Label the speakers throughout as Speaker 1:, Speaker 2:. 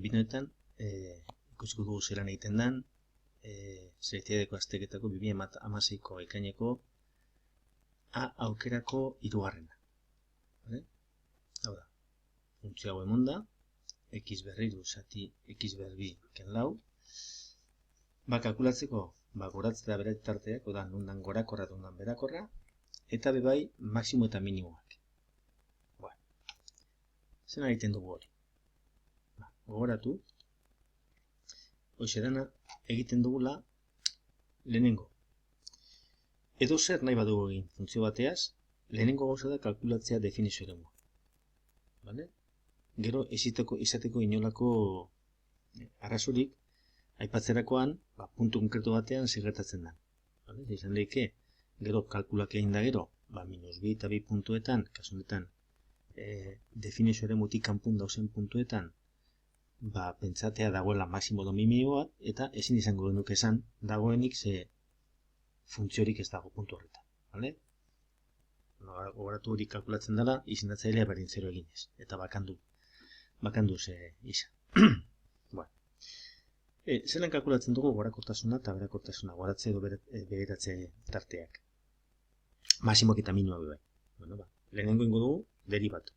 Speaker 1: Binoetan, ikusiko dugu zelan egiten den, selektiadeko azteketako 2016ko ekaineko A aukerako hirugarrena. Hau da, funtzio hau emon da, x berriru zati x berbi ken lau, kalkulatzeko, goratzea bere tarteak, oda, nundan gorakorra, nundan berakorra, eta bebai, maksimo eta minimoak. Zer egiten dugu hori? Gogoratu, hoxe dana egiten dugula lehenengo. Edo zer nahi badugu egin funtzio bateaz, lehenengo gauza da kalkulatzea definizio eremua. Gero izateko inolako arazorik, aipatzerakoan, puntu konkretu batean segretatzen da. Izan lehike, gero kalkulak egin da gero, -2 eta 2 puntuetan, kasu honetan, definizio eremutik kanpun dauzen puntuetan, pentsatea dagoela maksimo edo minimo bat, eta ezin izango genuke esan dagoenik ze funtziorik ez dago puntu horretan. Gogoratu hori kalkulatzen dela, izendatzailea berdin 0 eginez, eta bakandu ze izan. Zelan kalkulatzen dugu gorakortasuna eta berakortasuna, goratze edo begeratze tarteak. Maksimoak eta minimoak bai. Lehenengo ingo dugu, deribatu.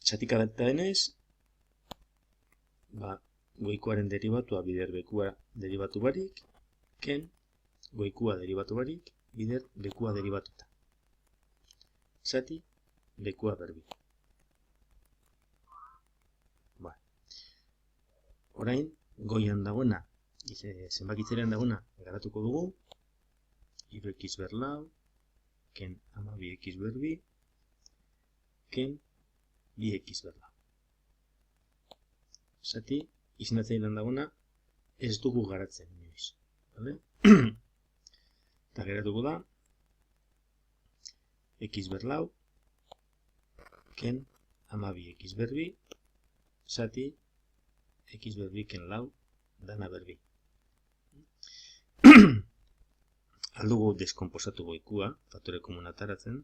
Speaker 1: Txatika data denez, goikoaren deribatua bider bekua deribatu barik, ken goikua deribatu barik, bider bekua deribatuta. Zati, bekua berbi. Orain, goian dagoena, zenbakitzerean dagoena, garatuko dugu, 3x ber lau, ken 12x berbi, ken 2x ber lau. Zati, izendatzailean dagoena, ez dugu garatzen inoiz. Eta geratuko da, x ber lau, ken 12x berbi, zati, x berbi ken lau, dana berbi. Aldugu deskomposatu goikua, faktore komuna ataratzen.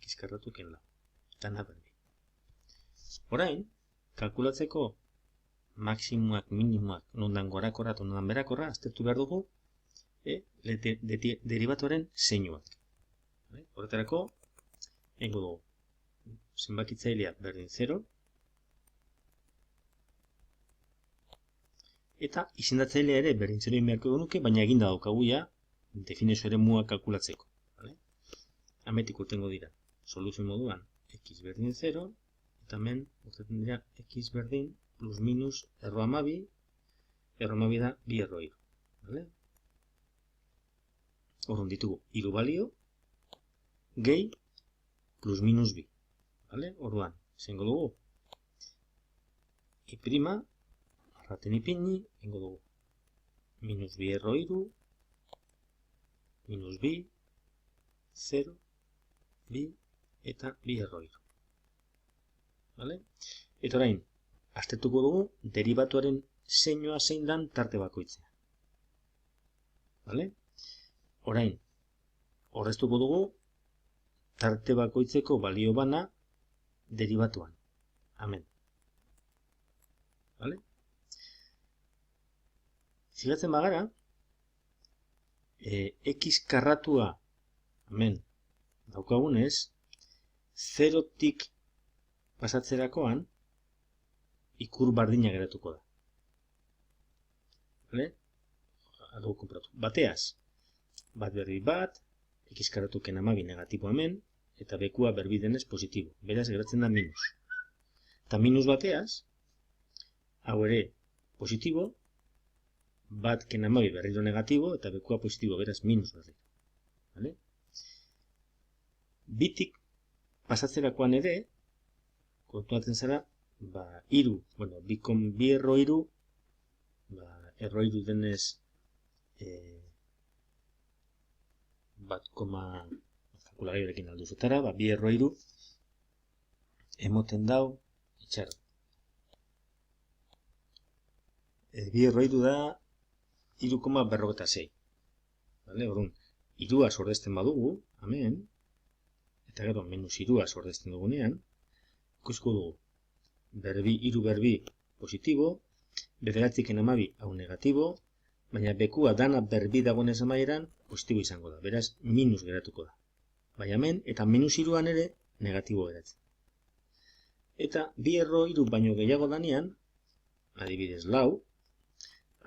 Speaker 1: X karratu ken lau, dana berbi. Orain, kalkulatzeko maksimoak, minimoak, nondan gorakorra eta nondan berakorra, aztertu behar dugu, deribatuaren zeinuak. Horretarako, egingo dugu. Zenbakitzailea berdin 0, eta izendatzailea ere berdin 0 inberko genuke, baina eginda daukagu ja definizio eremua kalkulatzeko. Hemetik urtengo dira, soluzio moduan x berdin 0, eta hemen urtetan dira x berdin plus minus erro 12, erro 12 da 2 erro 3. Horren ditugu, 3 balio, gehi plus minus 2. Orduan, zengo dugu, i prima, arraten ipini, ingo dugu, minus 2 erro 3, minus 2, 0, 2, eta 2 erro 3. Eta orain, aztertuko dugu, deribatuaren zeinua zein dan tarte bakoitzea. Orain, horreztuko dugu, tarte bakoitzeko balio bana deribatuan. Hemen. Zigatzen bagara, x karratua hemen daukagunez, 0tik pasatzerakoan ikur bardina geratuko da. Bateaz, bat berri bat, x karratu ken 12 negatibo hemen, eta bekua berbi denez positibo. Beraz, geratzen da minus. Eta minus bateaz, hau ere positibo, bat ken 12 berriro negatibo, eta bekua positibo, beraz, minus berri. Bitik pasatzerakoan ere, kontuatzen zara, 2 erro 3, erro 3 denez, bat koma kalkulagaiarekin alduzetara, 2 erro 3 emoten dau itxaron. 2 erro 3 da 3,46. Orduan, 3 ordezten badugu, hemen, eta gero minus 3 ordezten dugunean, ikusiko dugu, hiru berbi positibo, bederatziken 12 hau negatibo, baina bekua dana berbi dagoenez amaieran positibo izango da, beraz minus geratuko da. Baina hemen, eta minus 3an ere negatibo geratzen. Eta 2 erro 3 baino gehiago danean, adibidez 4,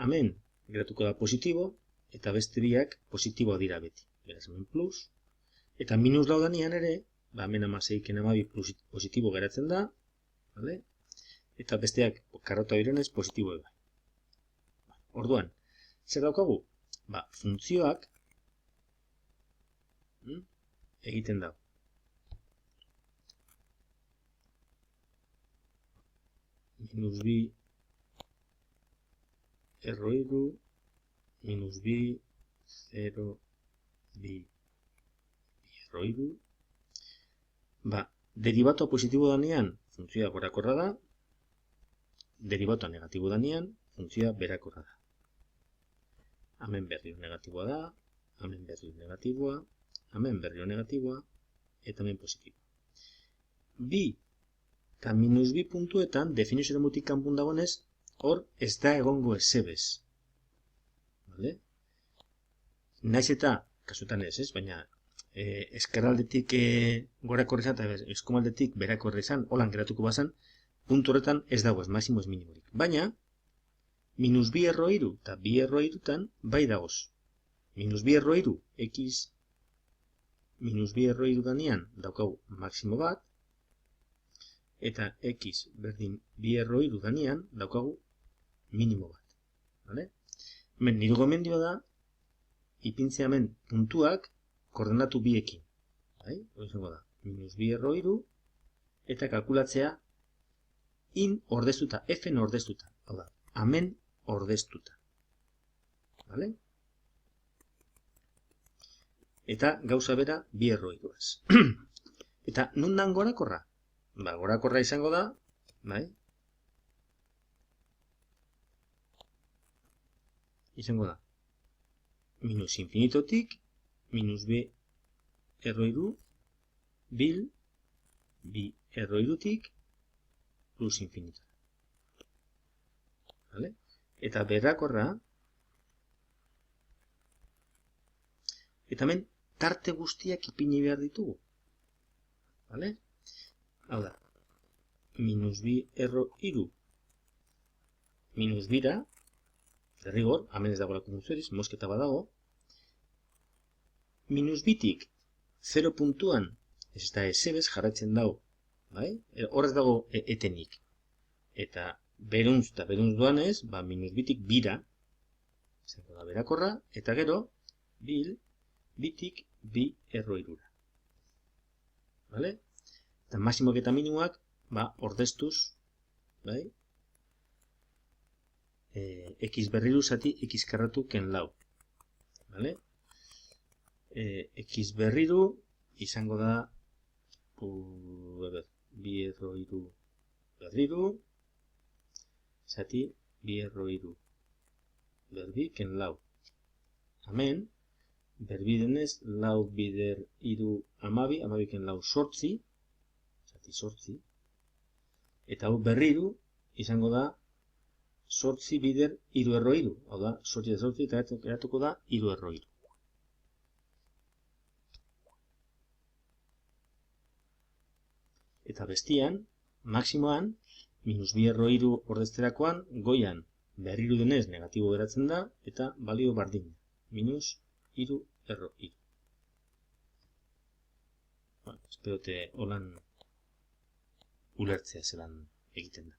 Speaker 1: hemen geratuko da positibo, eta beste biak positiboa dira beti. Beraz hemen plus, eta minus 4 danean ere, hemen 16ken 12 positibo geratzen da, vale? Eta besteak karrota birenez positibo eba. Orduan, zer daukagu? Funtzioak egiten dago. Minus bi erro 3, minus bi, 0, bi erro 3. Deribatoa positibo danean, funtzioa gorakorra da, deribatoa negatibo danean, funtzioa berakorra da. Hemen berriro negatiboa da, hemen berriro negatiboa, hemen berriro negatiboa, eta hemen positiboa. Bi eta minus bi puntuetan, definizio eremutik kanpun dagoenez, hor ez da egongo ezebez. Naiz eta, kasutan ez, baina eskerraldetik gorakorra izan eta eskumaldetik berakorra izan, holan geratuko bazan, puntu horretan ez dago ez, maximo ez minimorik. Baina, minus bi erro 3 eta bi erro 3tan bai dagoz. Minus bi erro 3, x minus bi erro 3 danean daukagu maximo bat, eta x berdin bi erro 3 danean daukagu minimo bat. Hemen nire gomendioa da, ipintzea hemen puntuak koordenatu biekin. Hori izango da, minus bi erro 3, eta kalkulatzea in ordeztuta, f-en ordeztuta. Hau da, hemen ordeztuta. Eta gauza bera bi erro 3. Eta nundan gorakorra? Gorakorra izango da, izango da, minus infinitotik, minus b erro 3, bil, bi erro 3tik, plus infinito. Eta berakorra, eta hemen tarte guztiak ipini behar ditugu. Hau da, minus bi erro 3, minus bira, derrigor, hemen ez dago lako funtzioris, mosketa badago, minus bitik 0 puntuan, ez da esebez jarraitzen dago, horrez dago etenik. Eta beruntz eta beruntz doanez, minus bitik bira, izango da berakorra, eta gero, bitik bi erro 3. Eta maximoak eta minimoak, ordeztuz, x berriru zati x karratu ken lau. X berriru izango da bi erro 3 berriru zati bi erro 3 berbi ken lau. Hemen, berbi denez, lau bider 3 amabi, amabi ken lau sortzi, zati sortzi, eta hau berriru izango da sortzi bider 3 erro 3, hau da, sortzi da sortzi, eta eratuko da 3 erro 3. Eta bestian, maximoan, minus bi erro 3 ordezterakoan, goian berriru denez negatibo geratzen da, eta balio bardin, minus 3 erro 3. Esperote holan ulertzea zelan egiten da.